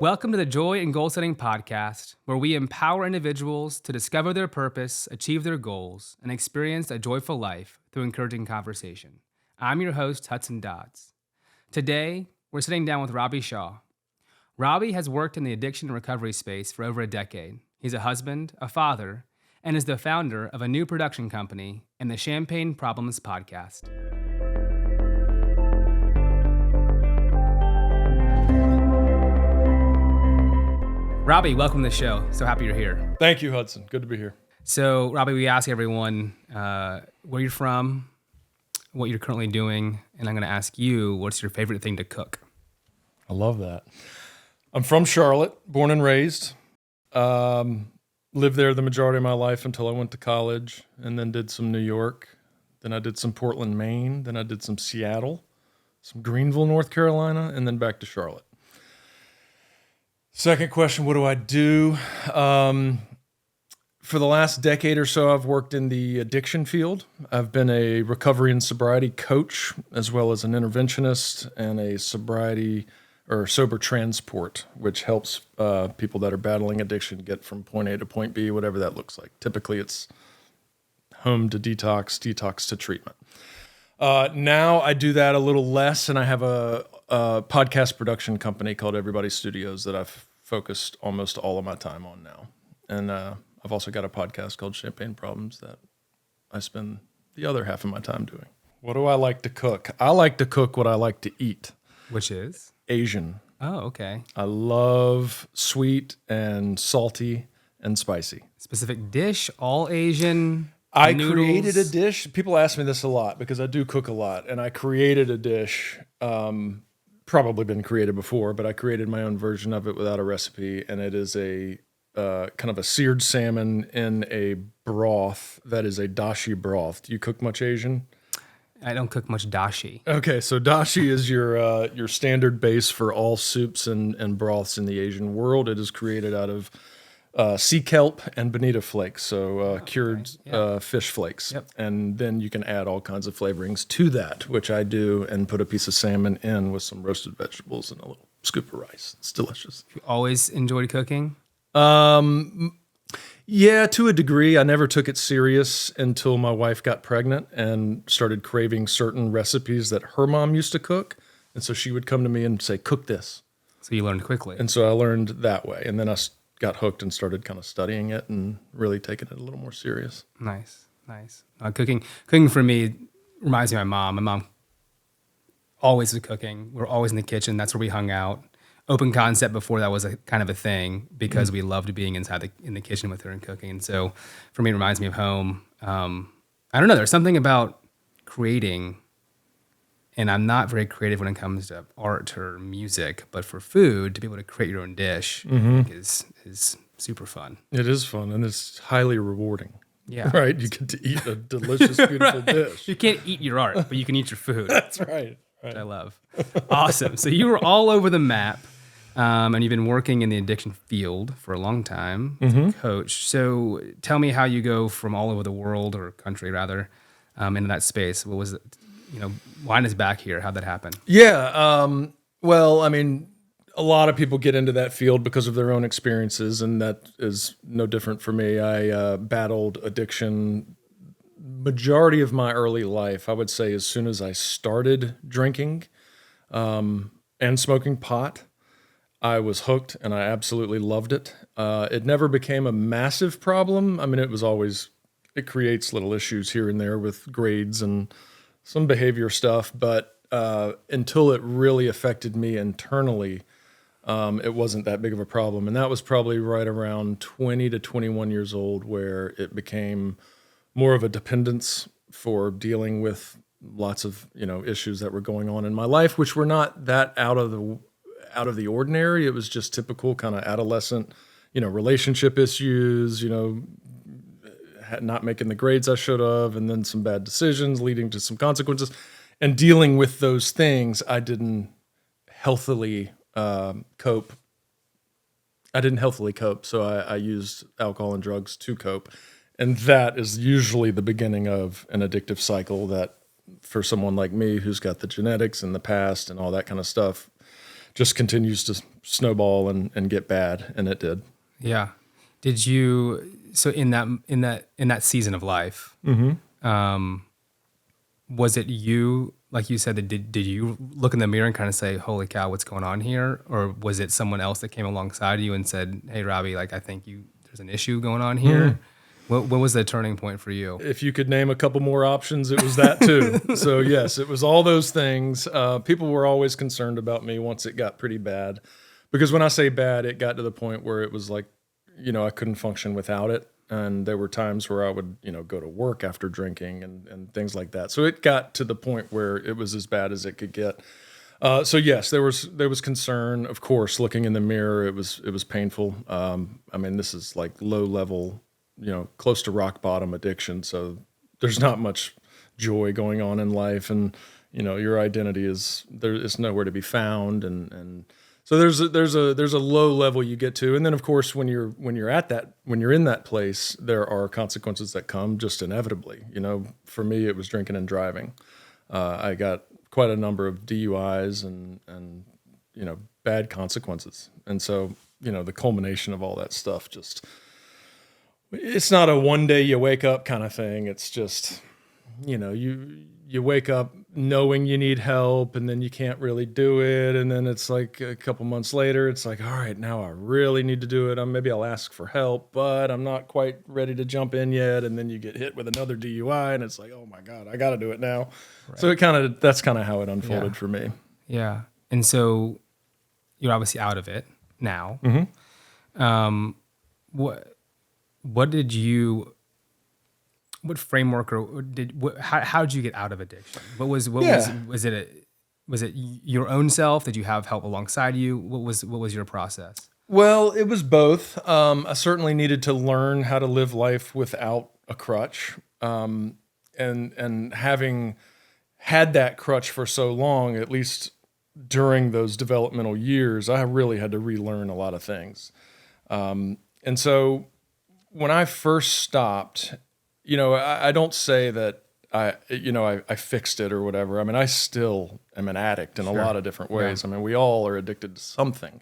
Welcome to the Joy and Goal Setting Podcast, where we empower individuals to discover their purpose, achieve their goals, and experience a joyful life through encouraging conversation. I'm your host, Hutson Dodds. Today, we're sitting down with Robbie Shaw. Robbie has worked in the addiction and recovery space for over a decade. He's a husband, a father, and is the founder of a new production company and the Champagne Problems podcast. Robbie, welcome to the show. So happy you're here. Thank you, Hudson. Good to be here. So, Robbie, we ask everyone where you're from, what you're currently doing, and I'm going to ask you, what's your favorite thing to cook? I love that. I'm from Charlotte, born and raised. Lived there the majority of my life until I went to college, and then did some New York. Then I did some Portland, Maine. Then I did some Seattle, some Greenville, North Carolina, and then back to Charlotte. Second question, what do I do? For the last decade or so, I've worked in the addiction field. I've been a recovery and sobriety coach, as well as an interventionist and a sobriety or sober transport, which helps people that are battling addiction get from point A to point B, whatever that looks like. Typically, it's home to detox, detox to treatment. Now I do that a little less, and I have a podcast production company called EVRYBDY Studios that I've focused almost all of my time on now. And I've also got a podcast called Champagne Problems that I spend the other half of my time doing. What do I like to cook? I like to cook what I like to eat. Which is? Asian. Oh, okay. I love sweet and salty and spicy. Specific dish, all Asian? I noodles? created a dish. People ask me this a lot because I do cook a lot, and I created a dish, probably been created before, but I created my own version of it without a recipe, and it is a kind of a seared salmon in a broth that is a dashi broth. Do you cook much Asian? I don't cook much dashi. Okay, so dashi is your standard base for all soups and broths in the Asian world. It is created out of sea kelp and bonita flakes, so cured fish flakes. Yep. And then you can add all kinds of flavorings to that, which I do, and put a piece of salmon in with some roasted vegetables and a little scoop of rice. It's delicious. You always enjoyed cooking? Yeah, to a degree. I never took it serious until my wife got pregnant and started craving certain recipes that her mom used to cook. And so she would come to me and say, cook this. So you learned quickly. And so I learned that way. And then I got hooked and started kind of studying it and really taking it a little more serious. Nice. Cooking for me reminds me of my mom. My mom always was cooking. We were always in the kitchen. That's where we hung out. Open concept before that was a kind of a thing because we loved being in the kitchen with her and cooking. And so for me, it reminds me of home. I don't know. There's something about creating, and I'm not very creative when it comes to art or music, but for food, to be able to create your own dish I think is super fun. It is fun, and it's highly rewarding. Yeah. Right? You get to eat a delicious, beautiful dish. You can't eat your art, but you can eat your food. That's right. Which I love. Awesome. So you were all over the map, and you've been working in the addiction field for a long time as a coach. So tell me how you go from all over the world, or country rather, into that space. What was it? Wind us back here. How'd that happen? Yeah. Well, I mean, a lot of people get into that field because of their own experiences, and that is no different for me. I battled addiction majority of my early life. I would say as soon as I started drinking and smoking pot, I was hooked, and I absolutely loved it. It never became a massive problem. I mean, it creates little issues here and there with grades and some behavior stuff, but until it really affected me internally, it wasn't that big of a problem. And that was probably right around 20 to 21 years old, where it became more of a dependence for dealing with lots of, issues that were going on in my life, which were not that out of the ordinary. It was just typical kind of adolescent, relationship issues, not making the grades I should have, and then some bad decisions leading to some consequences. And dealing with those things, I didn't healthily cope. So I used alcohol and drugs to cope. And that is usually the beginning of an addictive cycle that, for someone like me who's got the genetics and the past and all that kind of stuff, just continues to snowball and get bad, and it did. Yeah. Did you, so in that season of life, was it you, like you said, that did you look in the mirror and kind of say, holy cow, what's going on here? Or was it someone else that came alongside you and said, hey, Robbie, like, I think there's an issue going on here? What was the turning point for you? If you could name a couple more options, it was that too. So yes, it was all those things. People were always concerned about me once it got pretty bad, because when I say bad, it got to the point where it was like, I couldn't function without it. And there were times where I would, go to work after drinking and things like that. So it got to the point where it was as bad as it could get. So yes, there was concern. Of course, looking in the mirror, it was painful. I mean, this is like low level, close to rock bottom addiction. So there's not much joy going on in life, and your identity is nowhere to be found, and so there's a low level you get to, and then of course when you're in that place, there are consequences that come just inevitably. For me, it was drinking and driving. I got quite a number of DUIs and bad consequences, and so the culmination of all that stuff just. It's not a one day you wake up kind of thing. It's just, you wake up knowing you need help, and then you can't really do it. And then it's like a couple months later, it's like, all right, now I really need to do it. Maybe I'll ask for help, but I'm not quite ready to jump in yet. And then you get hit with another DUI, and it's like, oh my God, I got to do it now. Right. So that's kind of how it unfolded for me. Yeah. And so you're obviously out of it now. What framework how did you get out of addiction? Was it your own self? Did you have help alongside you? What was your process? Well, it was both. I certainly needed to learn how to live life without a crutch. And having had that crutch for so long, at least during those developmental years, I really had to relearn a lot of things. And so when I first stopped, I don't say that I fixed it or whatever. I mean, I still am an addict in a lot of different ways. Yeah. I mean, we all are addicted to something.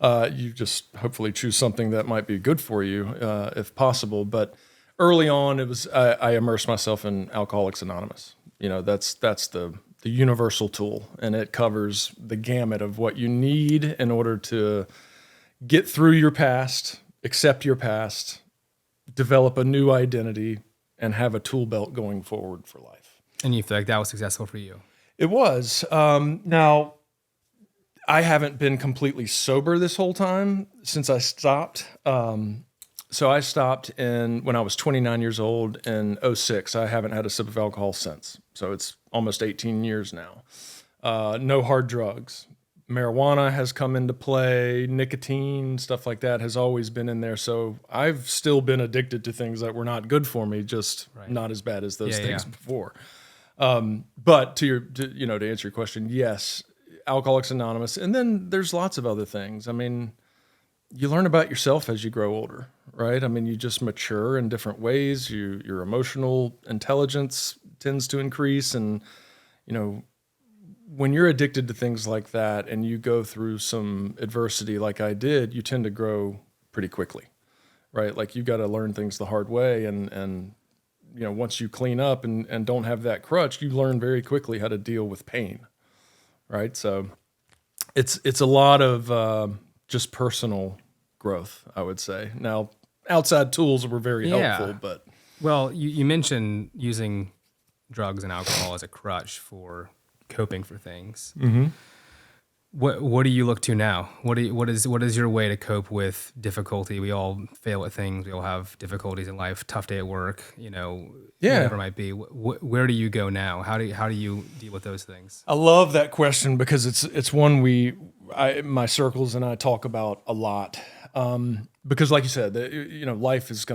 You just hopefully choose something that might be good for you, if possible. But early on, I immersed myself in Alcoholics Anonymous. That's the universal tool, and it covers the gamut of what you need in order to get through your past, accept your past, develop a new identity, and have a tool belt going forward for life. And you feel like that was successful for you? It was. Now, I haven't been completely sober this whole time since I stopped. So I stopped when I was 29 years old in 2006. I haven't had a sip of alcohol since. So it's almost 18 years now. No hard drugs. Marijuana has come into play, nicotine, stuff like that has always been in there. So I've still been addicted to things that were not good for me, just not as bad as those things before. But to answer your question, yes, Alcoholics Anonymous. And then there's lots of other things. I mean, you learn about yourself as you grow older, right? I mean, you just mature in different ways. Your emotional intelligence tends to increase, and, when you're addicted to things like that and you go through some adversity like I did, you tend to grow pretty quickly, right? Like you got to learn things the hard way. And once you clean up and don't have that crutch, you learn very quickly how to deal with pain, right? So it's a lot of just personal growth, I would say. Now, outside tools were very helpful, but... Well, you mentioned using drugs and alcohol as a crutch for coping for things. Mm-hmm. What do you look to now? What is your way to cope with difficulty? We all fail at things. We all have difficulties in life. Tough day at work. Whatever it might be. Where do you go now? How do you deal with those things? I love that question because it's one my circles and I talk about a lot. Because, like you said, life is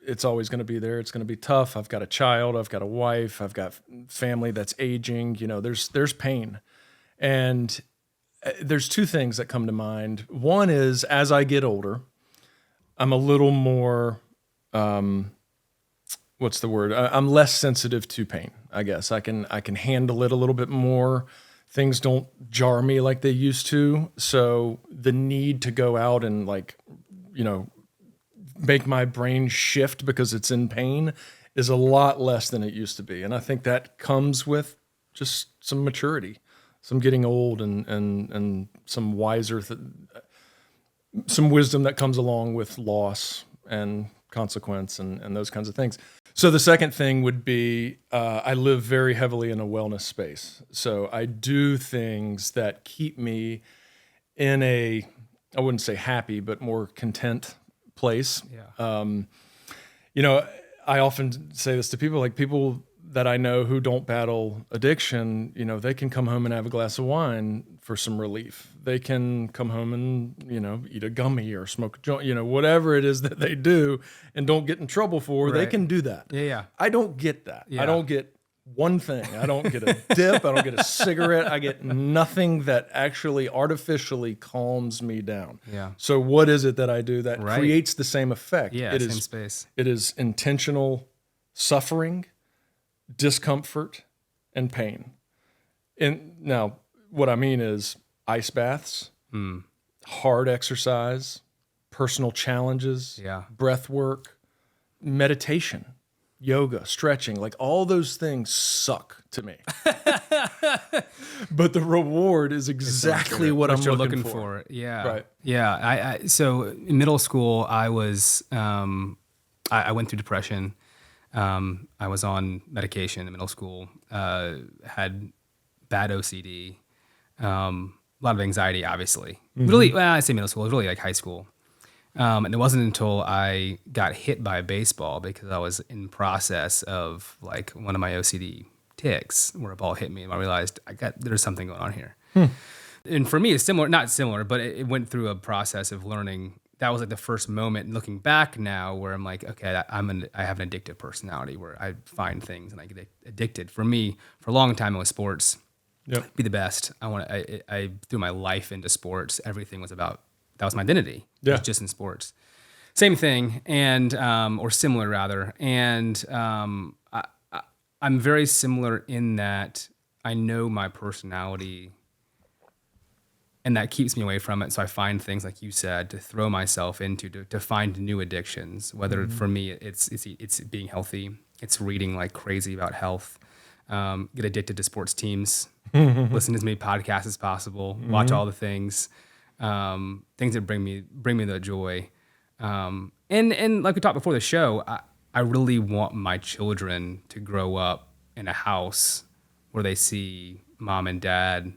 it's always going to be there. It's going to be tough. I've got a child. I've got a wife. I've got family that's aging. There's pain. And there's two things that come to mind. One is, as I get older, I'm a little more, what's the word? I'm less sensitive to pain, I guess. I can handle it a little bit more. things don't jar me like they used to. So the need to go out and like, make my brain shift because it's in pain is a lot less than it used to be. And I think that comes with just some maturity, some getting old and some wiser, some wisdom that comes along with loss and consequence and those kinds of things. So the second thing would be I live very heavily in a wellness space. So I do things that keep me in a, I wouldn't say happy, but more content place. Yeah. I often say this to people, like people that I know who don't battle addiction, they can come home and have a glass of wine for some relief. They can come home and, eat a gummy or smoke a joint, whatever it is that they do and don't get in trouble for, they can do that. Yeah. I don't get that. Yeah. I don't get one thing. I don't get a dip. I don't get a cigarette. I get nothing that actually artificially calms me down. Yeah. So what is it that I do that creates the same effect? Yeah, It same is space. It is intentional suffering, discomfort, and pain. And now what I mean is ice baths, hard exercise, personal challenges, breath work, meditation, yoga, stretching, like all those things suck to me. But the reward is exactly what I'm looking for. Yeah. Right. Yeah. So in middle school, I was, I went through depression. I was on medication in middle school, had bad OCD, a lot of anxiety, obviously. Really, well, I say middle school, it was really like high school. And it wasn't until I got hit by a baseball because I was in process of like one of my OCD tics where a ball hit me and I realized there's something going on here. And for me, it's similar, not similar, but it went through a process of learning. That was like the first moment, and looking back now, where I'm like, okay, I have an addictive personality where I find things and I get addicted. For me, for a long time, it was sports. Yep. Be the best. I threw my life into sports. Everything was about, that was my identity. Yeah. It was just in sports. Same thing, and or similar rather. And I'm very similar in that I know my personality, and that keeps me away from it. So I find things, like you said, to throw myself into, to find new addictions. Whether for me, it's being healthy, it's reading like crazy about health, get addicted to sports teams, listen to as many podcasts as possible, watch all the things that bring me the joy. And like we talked before the show, I really want my children to grow up in a house where they see mom and dad.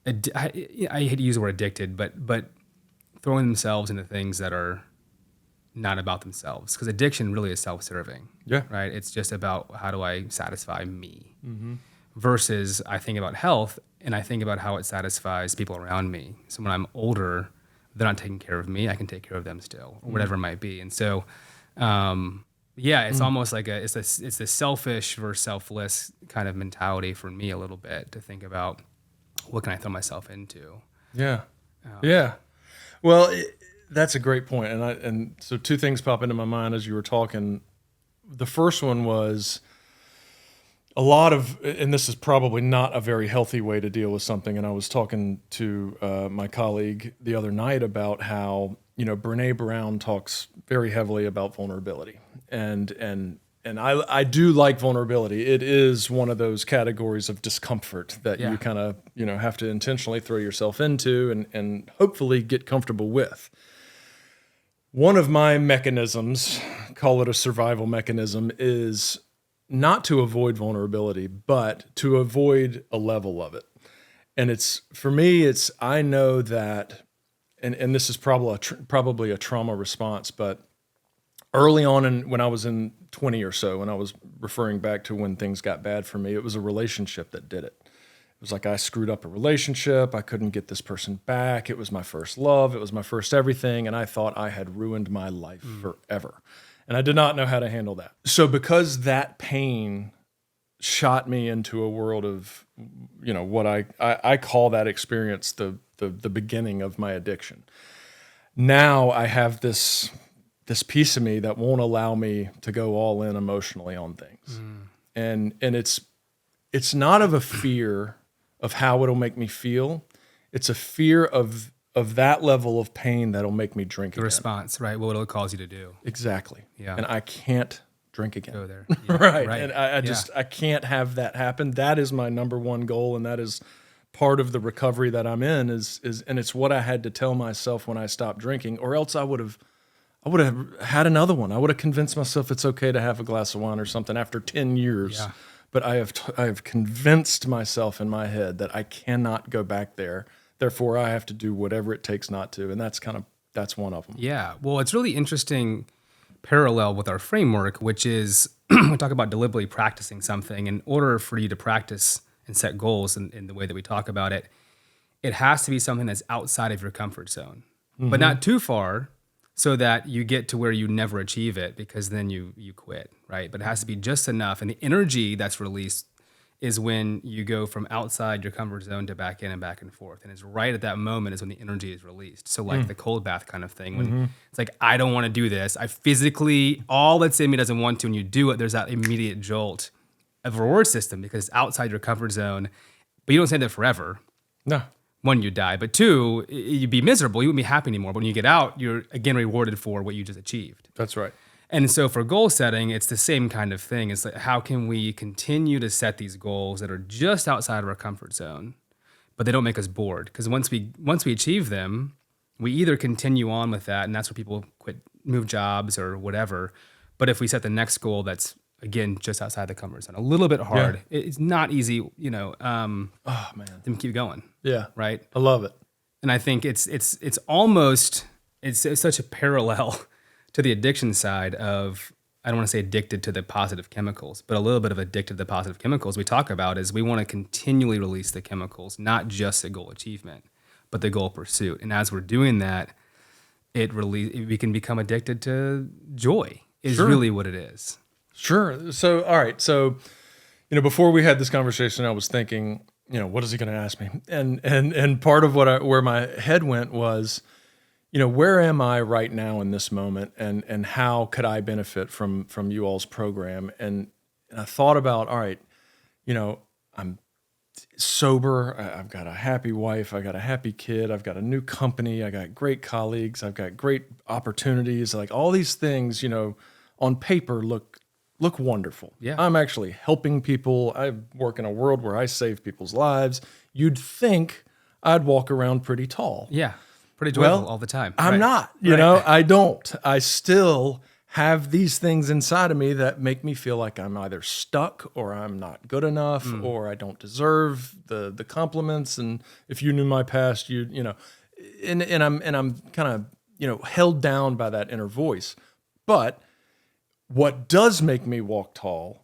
I hate to use the word addicted, but throwing themselves into things that are not about themselves. Because addiction really is self-serving. Yeah. Right? It's just about, how do I satisfy me? Versus I think about health and I think about how it satisfies people around me. So when I'm older, they're not taking care of me, I can take care of them still, or whatever it might be. And so, it's almost like it's the selfish versus selfless kind of mentality for me a little bit, to think about, what can I throw myself into? Yeah. Yeah. Well, that's a great point. And so two things pop into my mind as you were talking. The first one was a lot of, and this is probably not a very healthy way to deal with something. And I was talking to my colleague the other night about how, Brené Brown talks very heavily about vulnerability. And I do like vulnerability. It is one of those categories of discomfort that you kind of, have to intentionally throw yourself into and hopefully get comfortable with. One of my mechanisms, call it a survival mechanism, is not to avoid vulnerability, but to avoid a level of it. And for me, I know that, and this is probably a trauma response, but early on when I was in 20 or so, when I was referring back to when things got bad for me, it was a relationship that did it. It was like I screwed up a relationship. I couldn't get this person back. It was my first love. It was my first everything. And I thought I had ruined my life forever. And I did not know how to handle that. So because that pain shot me into a world of, what I call that experience the beginning of my addiction. Now I have this piece of me that won't allow me to go all in emotionally on things. And it's not of a fear of how it'll make me feel. It's a fear of that level of pain that'll make me drink The again. response, right? What it'll cause you to do. Exactly. Yeah. And I can't drink again. Go there. Right. Right. And I can't have that happen. That is my number one goal. And that is part of the recovery that I'm in and it's what I had to tell myself when I stopped drinking, or else I would have had another one. I would have convinced myself it's okay to have a glass of wine or something after 10 years. Yeah. But I have convinced myself in my head that I cannot go back there. Therefore, I have to do whatever it takes not to. And that's one of them. Yeah. Well, it's really interesting parallel with our framework, which is we talk about deliberately practicing something. In order for you to practice and set goals in the way that we talk about it, it has to be something that's outside of your comfort zone, but not too far so that you get to where you never achieve it, because then you quit, right? But it has to be just enough. And the energy that's released is when you go from outside your comfort zone to back in and back and forth. And it's right at that moment is when the energy is released. So like the cold bath kind of thing, when it's like, I don't want to do this. I physically, all that's in me doesn't want to. And you do it, there's that immediate jolt of a reward system because it's outside your comfort zone. But you don't stay there forever. No. One, you die. But two, you'd be miserable. You wouldn't be happy anymore. But when you get out, you're again rewarded for what you just achieved. That's right. And so for goal setting, it's the same kind of thing. It's like, how can we continue to set these goals that are just outside of our comfort zone, but they don't make us bored? Because once we achieve them, we either continue on with that, and that's where people quit, move jobs or whatever. But if we set the next goal that's, again, just outside the comfort zone, a little bit hard, it's not easy, Oh man. then keep going. Yeah. Right. I love it. And I think it's almost, it's such a parallel to the addiction side of, I don't want to say addicted to the positive chemicals, but a little bit of addicted to the positive chemicals we talk about is we want to continually release the chemicals, not just the goal achievement, but the goal pursuit. And as we're doing that, we can become addicted to joy is really what it is. Sure. So, all right. So, before we had this conversation, I was thinking, what is he going to ask me? And part of where my head went was, where am I right now in this moment, and how could I benefit from you all's program? And I thought about, all right, I'm sober. I've got a happy wife. I got a happy kid. I've got a new company. I got great colleagues. I've got great opportunities. Like all these things, on paper look wonderful. Yeah. I'm actually helping people. I work in a world where I save people's lives. You'd think I'd walk around pretty tall. Yeah. Pretty joyful all the time. I'm not, I don't. I still have these things inside of me that make me feel like I'm either stuck or I'm not good enough or I don't deserve the compliments. And if you knew my past, and I'm kind of, held down by that inner voice. But what does make me walk tall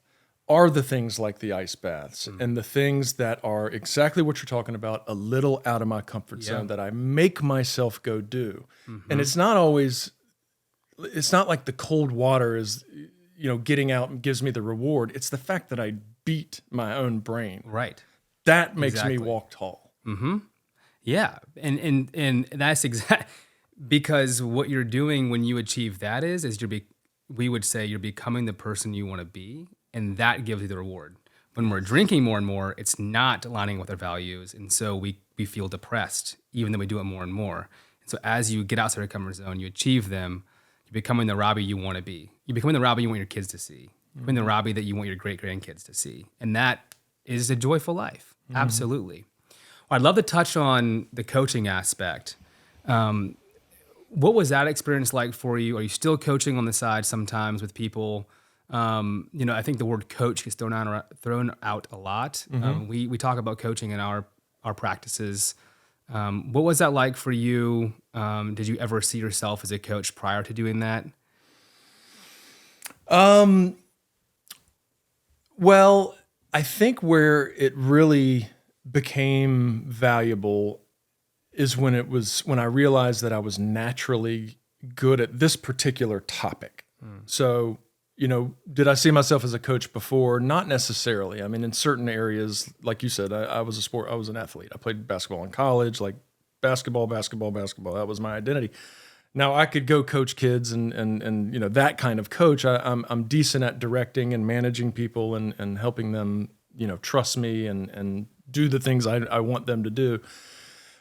are the things like the ice baths and the things that are exactly what you're talking about, a little out of my comfort zone that I make myself go do. And it's not like the cold water is, getting out and gives me the reward. It's the fact that I beat my own brain. Right. That makes me walk tall. Yeah. And that's because what you're doing when you achieve that is we would say you're becoming the person you want to be. And that gives you the reward. When we're drinking more and more, it's not aligning with our values. And so we feel depressed, even though we do it more and more. And so as you get outside your comfort zone, you achieve them, you're becoming the Robbie you want to be. You're becoming the Robbie you want your kids to see. You're becoming the Robbie that you want your great-grandkids to see. And that is a joyful life. Absolutely. Well, I'd love to touch on the coaching aspect. What was that experience like for you? Are you still coaching on the side sometimes with people? I think the word coach gets thrown out a lot. We talk about coaching in our practices. What was that like for you? Did you ever see yourself as a coach prior to doing that? Well, I think where it really became valuable is when I realized that I was naturally good at this particular topic. So, did I see myself as a coach before? Not necessarily. I mean, in certain areas, like you said, I was an athlete. I played basketball in college, like basketball. That was my identity. Now I could go coach kids and that kind of coach. I'm decent at directing and managing people and helping them, trust me and do the things I want them to do.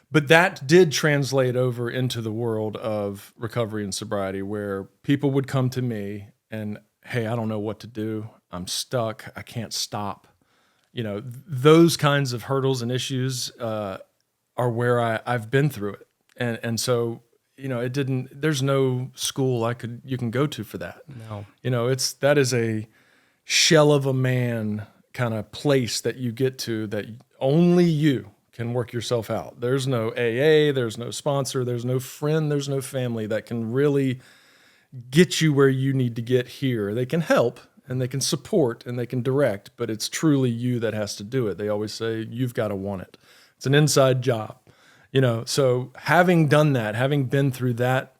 But that did translate over into the world of recovery and sobriety, where people would come to me and, hey, I don't know what to do. I'm stuck. I can't stop. Those kinds of hurdles and issues are where I've been through it. And so, there's no school you can go to for that. No. That is a shell of a man kind of place that you get to that only you can work yourself out. There's no AA, there's no sponsor, there's no friend, there's no family that can really get you where you need to get here. They can help and they can support and they can direct, but it's truly you that has to do it. They always say, you've got to want it. It's an inside job, So having done that, having been through that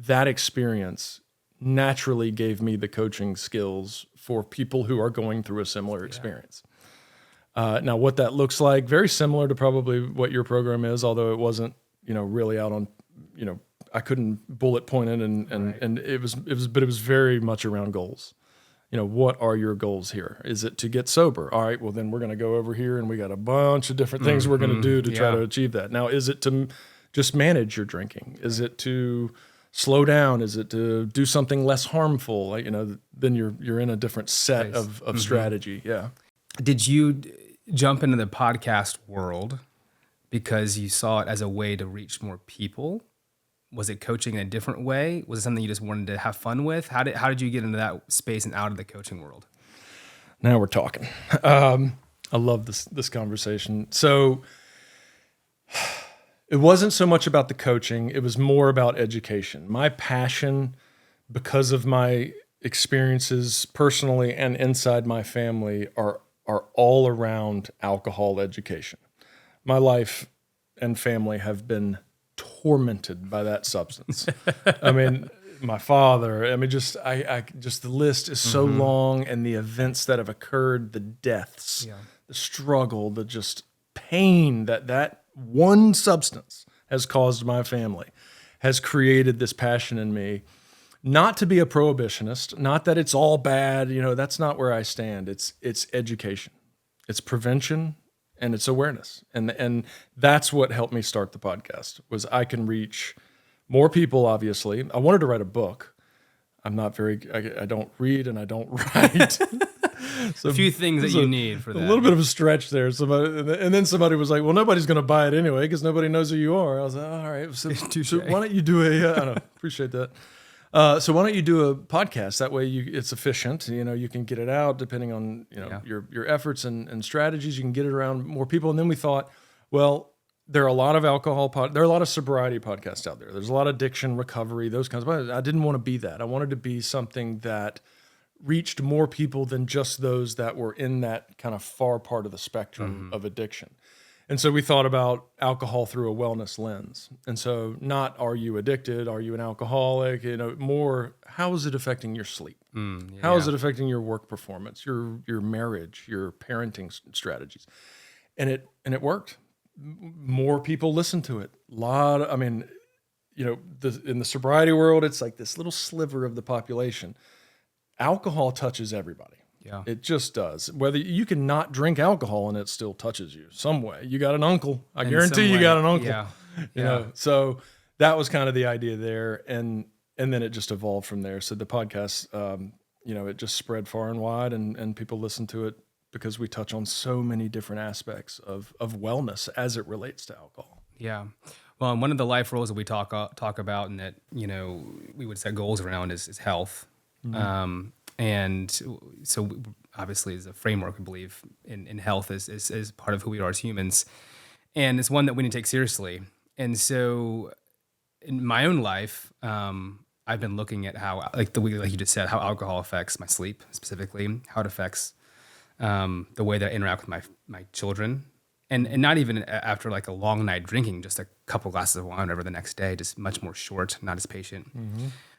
experience naturally gave me the coaching skills for people who are going through a similar experience. Now, what that looks like, very similar to probably what your program is, although it wasn't, really out on, I couldn't bullet point it, and it was very much around goals. What are your goals here? Is it to get sober? All right, well then we're going to go over here, and we got a bunch of different things we're going to do to try to achieve that. Now, is it to just manage your drinking? Is it to slow down? Is it to do something less harmful? Then you're in a different set of strategy. Yeah. Did you jump into the podcast world because you saw it as a way to reach more people? Was it coaching in a different way? Was it something you just wanted to have fun with? How did you get into that space and out of the coaching world? Now we're talking. I love this conversation. So it wasn't so much about the coaching. It was more about education. My passion, because of my experiences personally and inside my family, are all around alcohol education. My life and family have been tormented by that substance. I mean, my father, just the list is so long, and the events that have occurred, the deaths, the struggle, the just pain that one substance has caused my family has created this passion in me. Not to be a prohibitionist, not that it's all bad, that's not where I stand. It's education, it's prevention, and it's awareness. And that's what helped me start the podcast, was I can reach more people, obviously. I wanted to write a book. I'm not I don't read and I don't write. So a few things that you need for that. A little bit of a stretch there. And then somebody was like, well, nobody's going to buy it anyway because nobody knows who you are. I was like, all right. So why don't you do I don't know, appreciate that. So why don't you do a podcast? That way it's efficient. You can get it out depending on your efforts and strategies. You can get it around more people. And then we thought, well, there are a lot of there are a lot of sobriety podcasts out there. There's a lot of addiction recovery, those kinds of. I didn't want to be that. I wanted to be something that reached more people than just those that were in that kind of far part of the spectrum of addiction. And so we thought about alcohol through a wellness lens. And so not, are you addicted? Are you an alcoholic? More, how is it affecting your sleep? How is it affecting your work performance, your marriage, your parenting strategies? And it worked. More people listened to it. In the sobriety world, it's like this little sliver of the population. Alcohol touches everybody. Yeah. It just does. Whether you can not drink alcohol and it still touches you some way. You got an uncle. I guarantee you got an uncle. Yeah. You know. So that was kind of the idea there, and then it just evolved from there. So the podcast, it just spread far and wide, and people listen to it because we touch on so many different aspects of wellness as it relates to alcohol. Yeah. Well, and one of the life roles that we talk about and that, we would set goals around is health. And so obviously as a framework, we believe in health is part of who we are as humans. And it's one that we need to take seriously. And so in my own life, I've been looking at how, like you just said, how alcohol affects my sleep specifically, how it affects the way that I interact with my children. And not even after like a long night drinking, just a couple glasses of wine over the next day, just much more short, not as patient.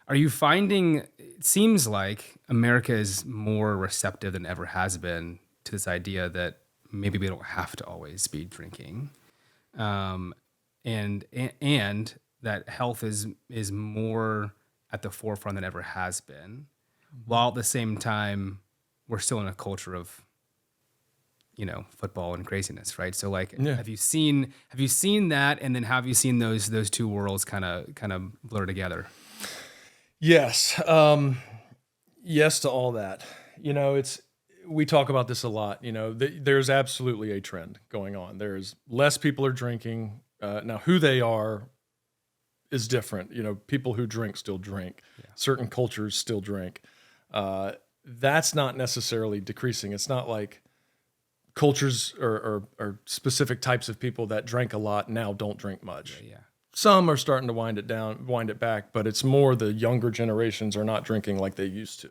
Are you finding, it seems like America is more receptive than ever has been to this idea that maybe we don't have to always be drinking, and that health is more at the forefront than ever has been, while at the same time we're still in a culture of football and craziness, right? So like, Yeah. have you seen that, and then have you seen those two worlds kind of blur together? Yes. Yes to all that. We talk about this a lot. There's absolutely a trend going on. There's less people are drinking. Now, who they are is different. People who drink still drink. Yeah. Certain cultures still drink. That's not necessarily decreasing. It's not like cultures or specific types of people that drank a lot now don't drink much. Yeah. Some are starting to wind it back, but it's more the younger generations are not drinking like they used to.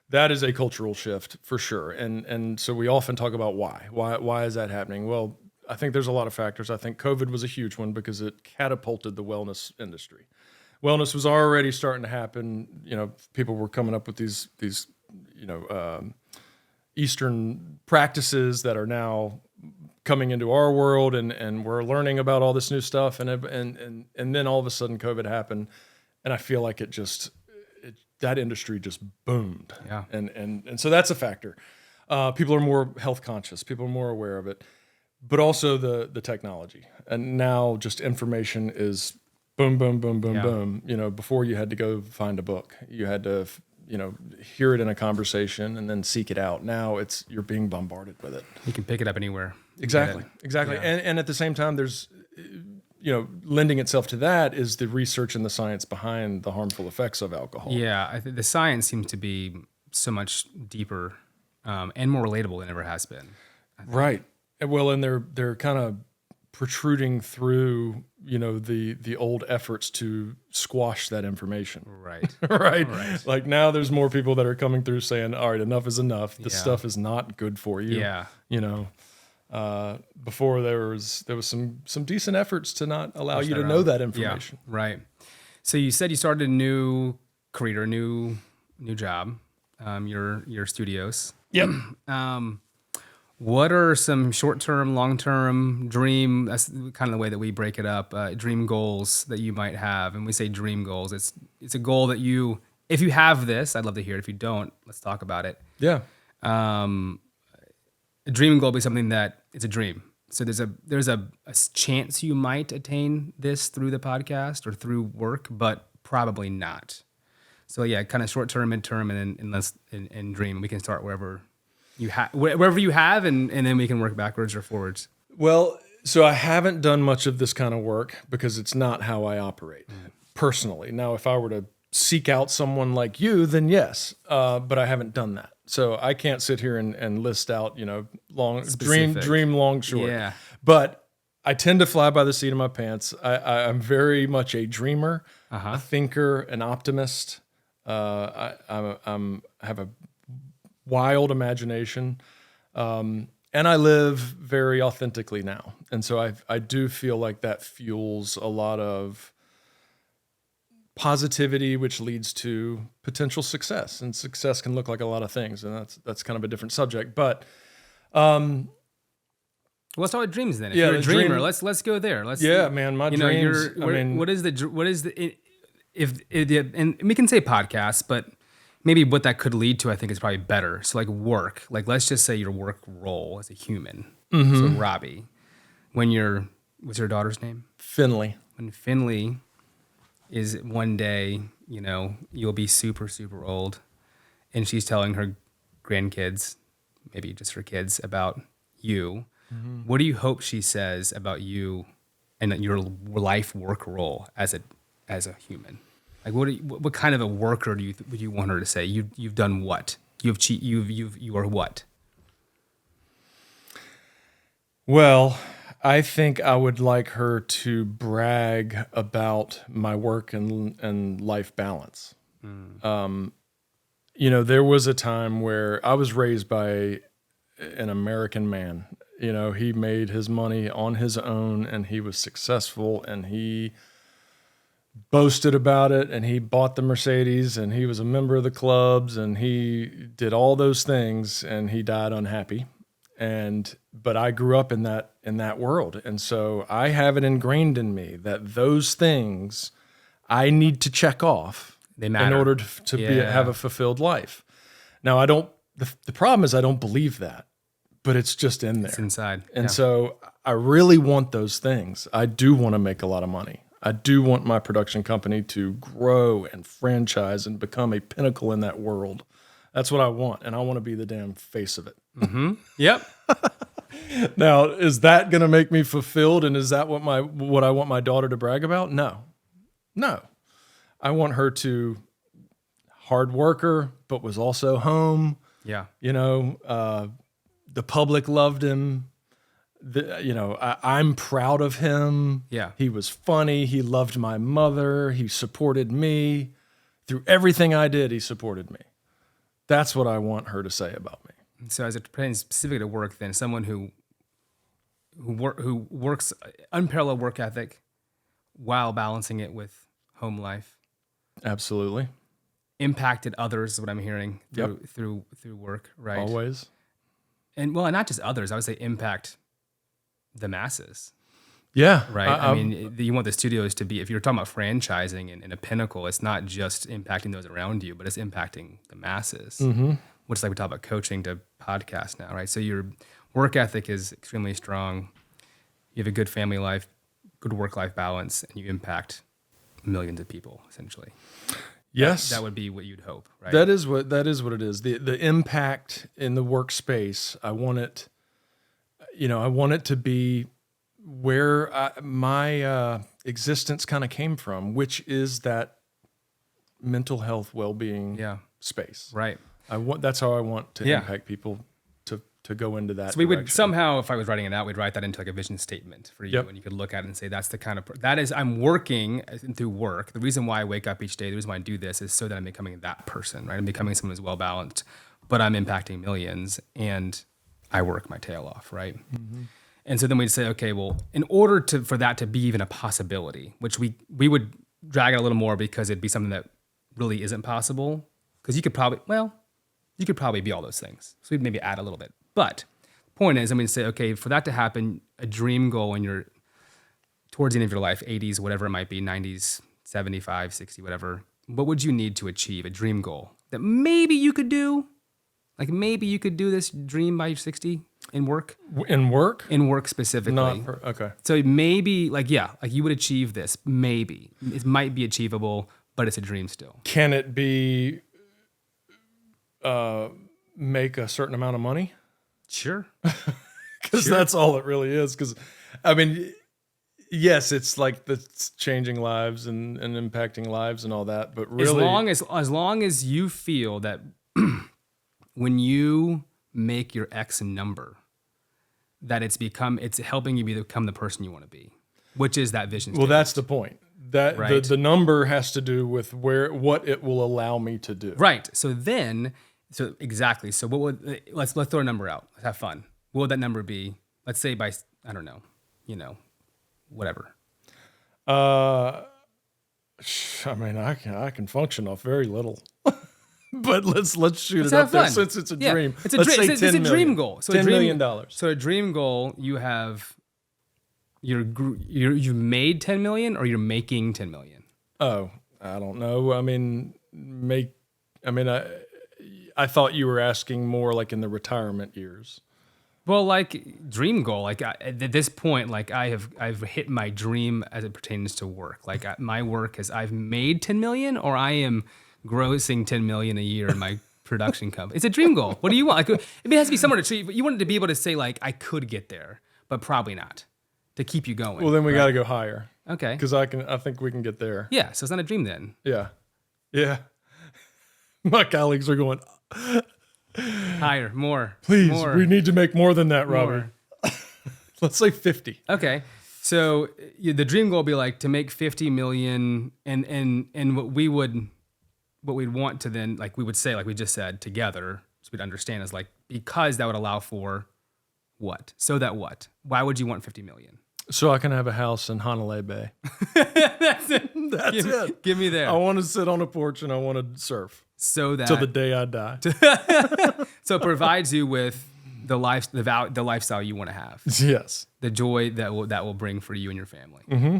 That is a cultural shift for sure. And so we often talk about why. Why is that happening? Well, I think there's a lot of factors. I think COVID was a huge one because it catapulted the wellness industry. Wellness was already starting to happen. People were coming up with these Eastern practices that are now coming into our world, and we're learning about all this new stuff. And then all of a sudden COVID happened, and I feel like that industry just boomed. Yeah. And so that's a factor. People are more health conscious. People are more aware of it, but also the technology. And now just information is boom, boom, boom, boom, boom. Before you had to go find a book, you had to, hear it in a conversation and then seek it out. Now you're being bombarded with it. You can pick it up anywhere. Exactly. Yeah. And at the same time, there's, lending itself to that is the research and the science behind the harmful effects of alcohol. Yeah, I think the science seems to be so much deeper and more relatable than it ever has been. Right. Well, and they're kind of protruding through, the old efforts to squash that information. Right. Right. Like now there's more people that are coming through saying, all right, enough is enough. This stuff is not good for you. Yeah. Before there was some decent efforts to not allow you to know that information. Yeah, right. So you said you started a new career, a new job, your studios. Yep. What are some short-term, long-term dream? That's kind of the way that we break it up. Dream goals that you might have, and we say dream goals. It's a goal that if you have this, I'd love to hear it. If you don't, let's talk about it. Yeah. A dream goal would be something that it's a dream. So there's a chance you might attain this through the podcast or through work, but probably not. So yeah, kind of short-term, mid-term, and then dream. We can start wherever you have, and then we can work backwards or forwards. Well, so I haven't done much of this kind of work because it's not how I operate personally. Now, if I were to seek out someone like you, then yes, but I haven't done that. So I can't sit here and list out, long Specific. dream long short. Yeah. But I tend to fly by the seat of my pants. I'm very much a dreamer, a thinker, an optimist. I have a wild imagination, and I live very authentically now. And so I do feel like that fuels a lot of positivity, which leads to potential success. And success can look like a lot of things, and that's kind of a different subject. But let's talk about dreams then. If you're a dreamer, let's go there. Man, my dreams. What is the and we can say podcasts, but maybe what that could lead to, I think, is probably better. So like work, like let's just say your work role as a human. Mm-hmm. So Robbie, what's your daughter's name? Finley. When Finley is one day, you'll be super, super old, and she's telling her grandkids, maybe just her kids, about you. Mm-hmm. What do you hope she says about you and your life work role as a human? Like what kind of a worker would you want her to say? You've done what? You are what? Well, I think I would like her to brag about my work and life balance. There was a time where I was raised by an American man. He made his money on his own, and he was successful, and he boasted about it, and he bought the Mercedes, and he was a member of the clubs, and he did all those things, and he died unhappy. But I grew up in that world. And so I have it ingrained in me that those things I need to check off they matter. in order to have a fulfilled life. Now the problem is I don't believe that but it's just in there. It's inside. And so I really want those things. I do want to make a lot of money. I do want my production company to grow and franchise and become a pinnacle in that world. That's what I want. And I want to be the damn face of it. Mm-hmm. Yep. Now, is that going to make me fulfilled? And is that what I want my daughter to brag about? No. I want her to hard worker, but was also home. Yeah. The public loved him. I'm proud of him. Yeah. He was funny. He loved my mother. He supported me. Through everything I did, he supported me. That's what I want her to say about me. So as it pertains specifically to work, then someone who works unparalleled work ethic while balancing it with home life. Absolutely. Impacted others is what I'm hearing through work, right? Always. And not just others. I would say impact the masses. Yeah. Right. I mean, you want the studios to be, if you're talking about franchising and a pinnacle, it's not just impacting those around you, but it's impacting the masses. Mm-hmm. Which is like we talk about coaching to podcasts now, right? So your work ethic is extremely strong. You have a good family life, good work-life balance, and you impact millions of people, essentially. Yes. That would be what you'd hope, right? That is what it is. The impact in the workspace, I want it to be where my existence kind of came from, which is that mental health, well-being space. Right. That's how I want to impact people to go into that. So we would somehow, if I was writing it out, we'd write that into like a vision statement for you, and you could look at it and say, that's the kind of, that is, I'm working through work. The reason why I wake up each day, the reason why I do this is so that I'm becoming that person, right? I'm becoming someone who's well-balanced, but I'm impacting millions and I work my tail off, right? Mm-hmm. And so then we'd say, okay, well, in order for that to be even a possibility, which we would drag it a little more because it'd be something that really isn't possible, because you could probably be all those things. So we'd maybe add a little bit. But the point is, I'm going to say, okay, for that to happen, a dream goal when you're towards the end of your life, 80s, whatever it might be, 90s, 75, 60, whatever, what would you need to achieve a dream goal that maybe you could do? Like maybe you could do this dream by 60 in work? In work? In work specifically. Okay. So maybe, you would achieve this. Maybe. It might be achievable, but it's a dream still. Can it be make a certain amount of money? Sure. Because that's all it really is. Because, I mean, yes, it's like that's changing lives and impacting lives and all that. But really, as long as you feel that when you make your X number, that it's helping you become the person you want to be, which is that vision. Well, that's the point. That right. the number has to do with what it will allow me to do. Right. So exactly. So let's throw a number out. Let's have fun. What would that number be? Let's say by, I don't know, whatever. I mean, I can function off very little. But let's shoot it up there since it's a dream. It's a dream goal. So $10 million. So a dream goal, you have you've made 10 million or you're making 10 million. Oh, I don't know. I mean, I thought you were asking more like in the retirement years. Well, like dream goal, like at this point, like I've hit my dream as it pertains to work. Like my work is I've made 10 million or I am grossing 10 million a year in my production company. It's a dream goal. What do you want? Like, it has to be somewhere to achieve. You want it to be able to say like, I could get there, but probably not, to keep you going. Well, then we got to go higher. Okay. Because I think we can get there. Yeah. So it's not a dream then. Yeah. Yeah. My colleagues are going higher, more. Please, more, we need to make more than that, Robbie. Let's say 50. Okay. So the dream goal would be like to make 50 million and what we'd want to then, like we would say, like we just said together, so we'd understand is like, because that would allow for what? So that what? Why would you want 50 million? So I can have a house in Honolulu Bay. That's it. That's it. Give me there. I want to sit on a porch and I want to surf. So that till the day I die. So it provides you with the lifestyle you want to have. Yes. The joy that will bring for you and your family. Mm-hmm.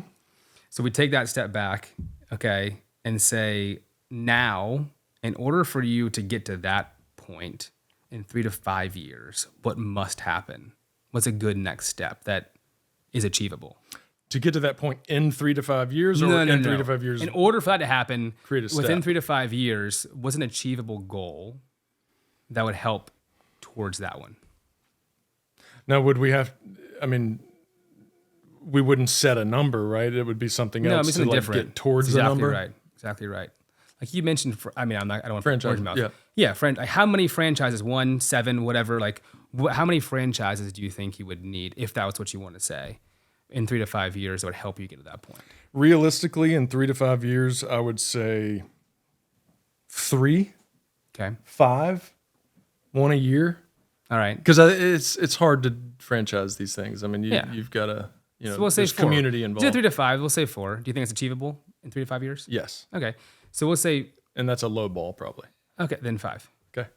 So we take that step back, okay, and say, now, in order for you to get to that point, in 3 to 5 years, what must happen? What's a good next step that is achievable? To get to that point in 3 to 5 years, or in 3 to 5 years? In order for that to happen, Create a within step. 3 to 5 years, what's an achievable goal that would help towards that one? Now, would we have, I mean, we wouldn't set a number, right? It would be something else something to like different. get towards That's the exactly number. right. Exactly right. Like you mentioned, I don't want to put Franchise, words in your mouth. yeah. Like how many franchises? 1, 7, whatever. Like how many franchises do you think you would need if that was what you want to say in 3 to 5 years that would help you get to that point? Realistically, in 3 to 5 years, I would say 3, Okay. 5, 1 a year. All right. Because it's hard to franchise these things. I mean, you've got to, So we'll say there's 4. community Do involved. 3 to 5. We'll say 4. Do you think it's achievable in 3 to 5 years? Yes. Okay. So we'll say, And that's a low ball, probably. okay, then 5. Okay.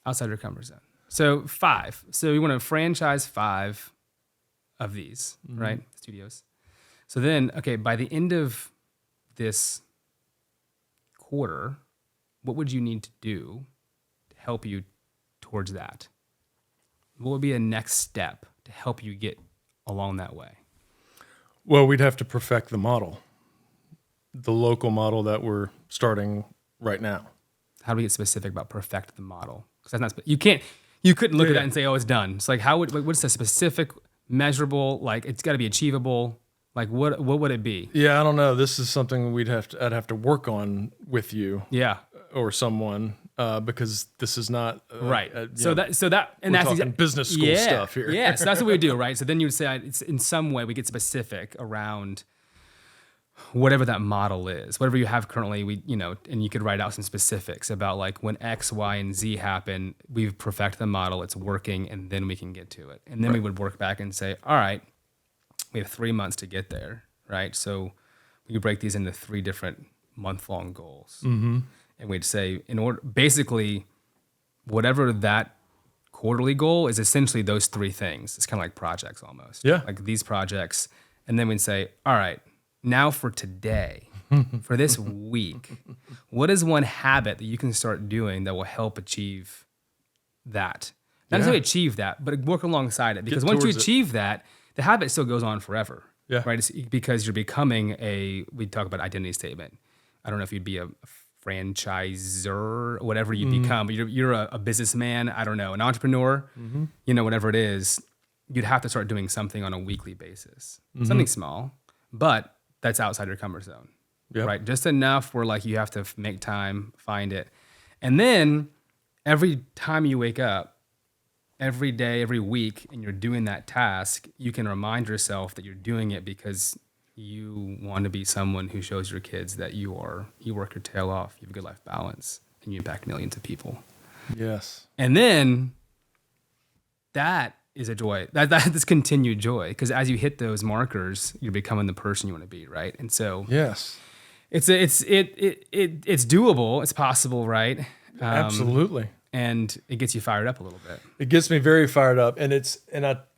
Outside your comfort zone. So 5. So we want to franchise 5 of these, right? Studios. So then, okay, by the end of this quarter, what would you need to do to help you towards that? What would be a next step to help you get along that way? Well, we'd have to perfect the model, the local model that we're starting right now. How do we get specific about perfect the model? Because that's not, you couldn't look at that and say, oh, it's done. It's like, what's the specific, measurable, like it's got to be achievable. Like what would it be? Yeah, I don't know. This is something I'd have to work on with you. Yeah. Or someone, because this is not Right. and We're that's talking business school stuff here. Yeah. So that's what we would do, right? So then you would say it's in some way we get specific around whatever that model is, whatever you have currently. And you could write out some specifics about like when X, Y, and Z happen, we've perfected the model, it's working, and then we can get to it. And then we would work back and say, all right, we have 3 months to get there, right? So we could break these into 3 different month-long goals. Mm-hmm. And we'd say, basically, whatever that quarterly goal is, essentially those 3 things. It's kind of like projects almost. Yeah. Like these projects. And then we'd say, all right, now for today, for this week, what is one habit that you can start doing that will help achieve that? Not necessarily achieve that, but work alongside it. Because once you achieve that, the habit still goes on forever. Yeah. Right? It's because you're becoming we talk about identity statement. I don't know if you'd be a franchisor, whatever you become, but you're a businessman, I don't know, an entrepreneur, whatever it is, you'd have to start doing something on a weekly basis. Something small, but that's outside your comfort zone, right? Just enough where like you have to make time, find it. And then every time you wake up, every day, every week, and you're doing that task, you can remind yourself that you're doing it because you want to be someone who shows your kids that you work your tail off, you have a good life balance, and you impact millions of people. Yes. And then that is a joy. That's continued joy, because as you hit those markers, you're becoming the person you want to be, right? And so yes, it's doable, it's possible, right? Absolutely. And it gets you fired up a little bit. It gets me very fired up, and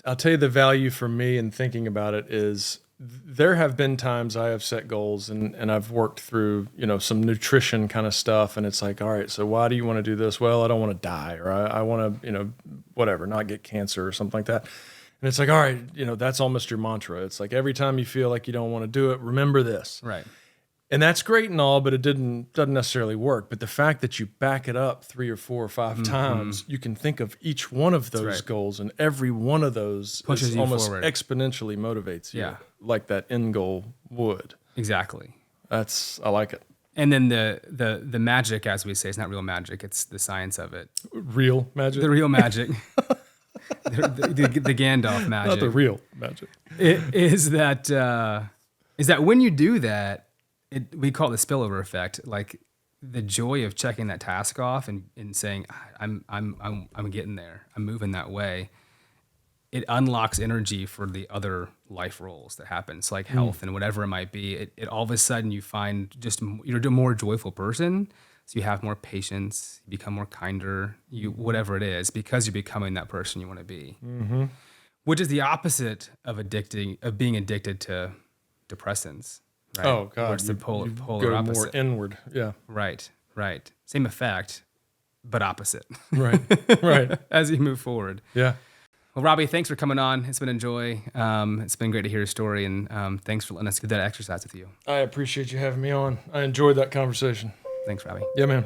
I'll tell you the value for me in thinking about it is there have been times I have set goals and I've worked through, some nutrition kind of stuff. And it's like, all right, so why do you want to do this? Well, I don't want to die, or I want to, whatever, not get cancer or something like that. And it's like, all right, that's almost your mantra. It's like every time you feel like you don't want to do it, remember this. Right. And that's great and all, but it doesn't necessarily work. But the fact that you back it up 3 or 4 or 5 times, you can think of each one of those goals, and every one of those pushes you almost forward. Exponentially motivates you, like that end goal would. Exactly. I like it. And then the magic, as we say, it's not real magic; it's the science of it. Real magic. The real magic. the Gandalf magic. Not the real magic. It is that when you do that. We call it the spillover effect, like the joy of checking that task off and saying, I'm getting there, I'm moving that way. It unlocks energy for the other life roles that happen. It's like health and whatever it might be. It all of a sudden you find you're a more joyful person. So you have more patience, you become more kinder, whatever it is, because you're becoming that person you want to be. Mm-hmm. Which is the opposite of being addicted to depressants. Right? Oh God! Where it's the polar go opposite. more inward. Yeah. Right. Same effect, but opposite. Right. Right. As you move forward. Yeah. Well, Robbie, thanks for coming on. It's been a joy. It's been great to hear your story, and thanks for letting us do that exercise with you. I appreciate you having me on. I enjoyed that conversation. Thanks, Robbie. Yeah, man.